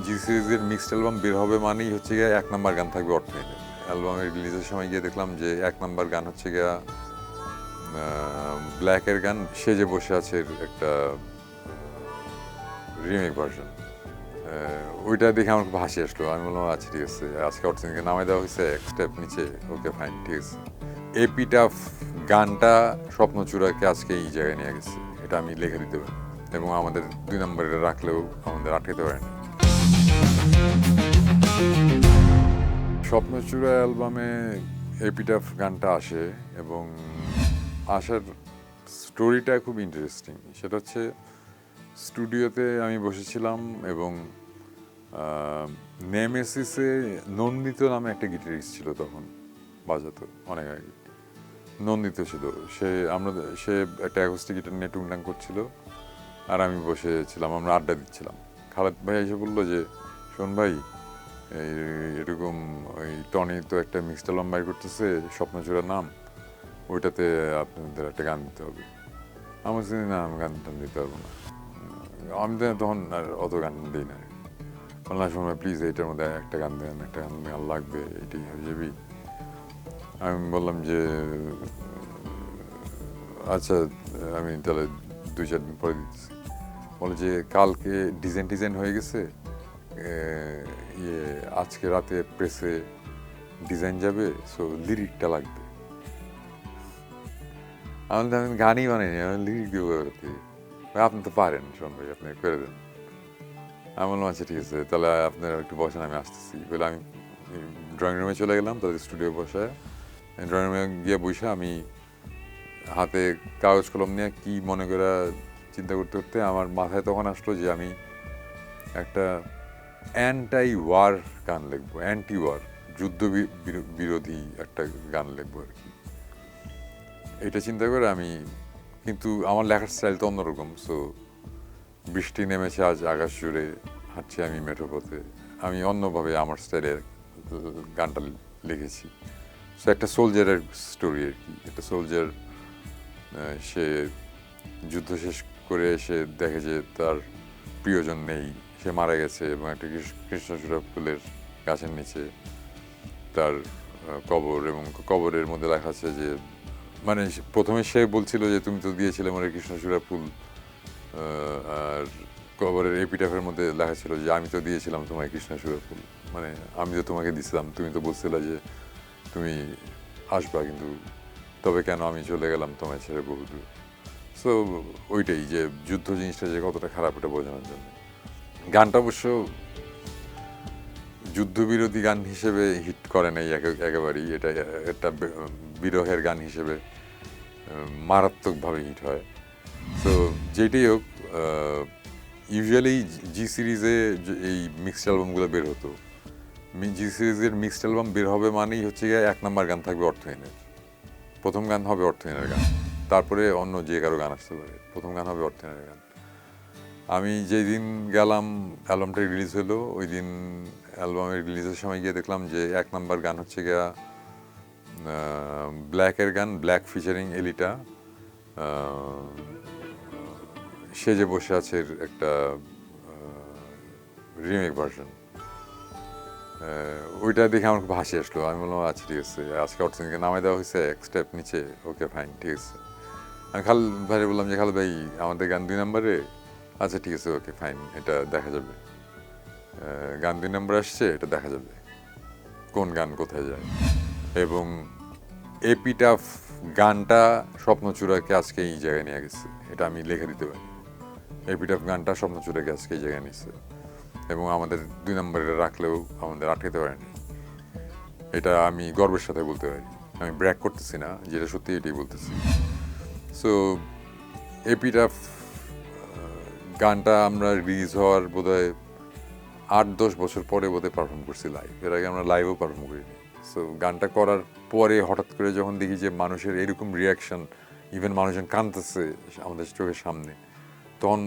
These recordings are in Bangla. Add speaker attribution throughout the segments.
Speaker 1: জি সিরিজের মিক্সড অ্যালবাম বের হবে মানেই হচ্ছে গিয়ে ১ নাম্বার গান থাকবে অর্থহীনের। অ্যালবামের রিলিজের সময় গিয়ে দেখলাম যে ১ নাম্বার গান হচ্ছে গিয়া ব্ল্যাকের গান সেজে বসে আছে এর একটা রিমেক ভার্সন। ওইটা দেখে আমার খুব হাসি আসলো। আমি বললাম আচ্ছা ঠিক আছে, আজকে অর্থহীনকে নামায় দেওয়া হয়েছে এক স্টেপ নিচে, ওকে ফাইন ঠিক আছে। এপিটাফ গানটা স্বপ্নচূড়াকে আজকে এই জায়গায় নিয়ে গেছে, এটা আমি লিখে দিতে পারি এবং আমাদের ২ নম্বরে রাখলেও আমাদের আটকাতে পারেনি। স্বপ্নচূড়া অ্যালবামে এপিটাফ গানটা আসে এবং আসার স্টোরিটা খুব ইন্টারেস্টিং। সেটা হচ্ছে স্টুডিওতে আমি বসেছিলাম এবং নেমেসিসে নন্দিত নামে একটা গিটারিস্ট ছিল, তখন বাজাতো অনেক আগে। নন্দিত ছিল, সে একটা অ্যাকোস্টিক গিটার নিয়ে টুংটাং করছিল আর আমি বসেছিলাম, আমরা আড্ডা দিচ্ছিলাম। খালেদ ভাই এসে বললো যে শোন ভাই, এরকম ওই টনি তো একটা মিক্সড অ্যালবাম বাইর করতেছে স্বপ্নচূড়ার নাম, ওইটাতে আপনাদের একটা গান দিতে হবে। আমার চিনি না, আমি গান টান দিতে পারবো না। আমি তো তখন আর অত গান দিই না। বললাম শোন ভাই প্লিজ এইটার মধ্যে একটা গান দেন, একটা গান লাগবে, এটি যাবি। আমি বললাম যে আচ্ছা, আমি তাহলে ২-৪ দিন পরে দিতেছি। বলে যে কালকে ডিজাইন হয়ে গেছে, আজকে রাতে প্রেসে ডিজাইন যাবে, সো লিরিকটা লাগবে। আমি গানই বানাইনি, আমি লিরিক দেবো আপনি তো পারেন, শোন ভাই আপনি করে দেন। আমি বললাম আচ্ছা ঠিক আছে, তাহলে আপনারা একটু বসেন, আমি আসতেছি বলে আমি ড্রয়িং রুমে চলে গেলাম, তাদের স্টুডিও বসায়। ড্রয়িং রুমে গিয়ে বসে আমি হাতে কাগজ কলম নিয়ে কি মনে করে চিন্তা করতে করতে আমার মাথায় তখন আসলো যে আমি একটা অ্যান্টাই ওয়ার গান লিখবো, অ্যান্টি ওয়ার, যুদ্ধ বিরোধী একটা গান লিখবো আর কি। এটা চিন্তা করে আমি, কিন্তু আমার লেখার স্টাইল তো অন্যরকম। সো বৃষ্টি নেমেছে আজ আকাশ জুড়ে, হাঁটছি আমি মেঠো পথে, আমি অন্যভাবে আমার স্টাইলের গানটা লিখেছি। সো একটা সোলজারের স্টোরি আর কি। একটা সোলজার, সে যুদ্ধ শেষ করে এসে দেখে যে তার প্রিয়জন নেই, সে মারা গেছে এবং একটা কৃষ্ণচূড়া ফুলের গাছের নিচে তার কবর, এবং কবরের মধ্যে লেখা আছে যে, মানে প্রথমে সে বলছিল যে তুমি তো দিয়েছিলে আমার কৃষ্ণচূড়া ফুল, আর কবরের এপিটাফের মধ্যে লেখা ছিল যে আমি তো দিয়েছিলাম তোমায় কৃষ্ণচূড়া ফুল, মানে আমি তো তোমাকে দিয়েছিলাম, তুমি তো বলছিলে যে তুমি আসবা, কিন্তু তবে কেন আমি চলে গেলাম তোমায় ছেড়ে বহুদূর। সো ওইটাই যে যুদ্ধ জিনিসটা যে কতটা খারাপ, এটা বোঝানোর জন্য। গানটা অবশ্য যুদ্ধবিরোধী গান হিসেবে হিট করে নাই একেবারেই, এটা একটা বিরহের গান হিসেবে মারাত্মকভাবে হিট হয়। সো যেটাই হোক, ইউজুয়ালি জি সিরিজে এই মিক্সড অ্যালবামগুলো বের হতো। জি সিরিজের মিক্সড অ্যালবাম বের হবে মানেই হচ্ছে গিয়ে ১ নাম্বার গান থাকবে অর্থহীনের, প্রথম গান হবে অর্থহীনের গান, তারপরে অন্য যে কারো গান আসতে পারে, প্রথম গান হবে অর্থহীনের গান। আমি যেই দিন গেলাম অ্যালবামটা রিলিজ হলো, ওই দিন অ্যালবামের রিলিজের সময় গিয়ে দেখলাম যে ১ নাম্বার গান হচ্ছে গিয়া ব্ল্যাকের গান, ব্ল্যাক ফিচারিং এলিটা, সেজে বসে আছে একটা রিমেক ভার্সন। ওইটা দেখে আমার খুব হাসি আসলো। আমি বললাম আচ্ছা ঠিক আছে, আজকে অর্থনীতিকে নামায় দেওয়া হয়েছে এক স্টেপ নিচে, ওকে ফাইন ঠিক আছে। আমি খালেদ ভাই বললাম যে খালেদ ভাই আমাদের গান ২ নম্বরে, আচ্ছা ঠিক আছে ওকে ফাইন, এটা দেখা যাবে, গান ২ নম্বর আসছে, এটা দেখা যাবে কোন গান কোথায় যায়। এবং এপিটাফ গানটা স্বপ্নচূড়াকে আজকে এই জায়গায় নিয়ে গেছে, এটা আমি লিখে দিতে পারি। এপিটাফ গানটা স্বপ্নচূড়াকে আজকে এই জায়গায় নিচ্ছে এবং আমাদের ২ নম্বরে রাখলেও আমাদের আটকাতে পারেনি। এটা আমি গর্বের সাথে বলতে পারি, আমি ব্র্যাক করতেছি না, যেটা সত্যি এটাই বলতেছি। সো এপিটাফ গানটা আমরা রিলিজ হওয়ার বোধহয় ৮-১০ বছর পরে বোধহয় পারফর্ম করছি লাইভ, এর আগে আমরা লাইভও পারফর্ম করিনি। সো গানটা করার পরে হঠাৎ করে যখন দেখি যে মানুষের এরকম রিয়াকশন, ইভেন মানুষজন কাঁদতেছে আমাদের চোখের সামনে, তখন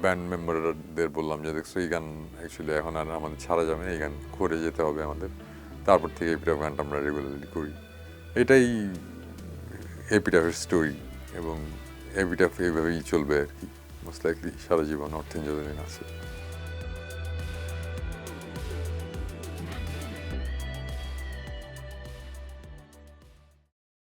Speaker 1: ব্যান্ড মেম্বারদের বললাম যে দেখছো এই গান অ্যাকচুয়ালি এখন আর আমাদের ছাড়া যাবে না, এই গান করে যেতে হবে আমাদের। তারপর থেকে এপিটাফ গানটা আমরা রেগুলারলি করি। এটাই এপিটাফের স্টোরি এবং এপিটাফ এইভাবেই চলবে আর কি, মোস্ট লাইকলি সারা জীবন অর্থহীন যতদিন আছে।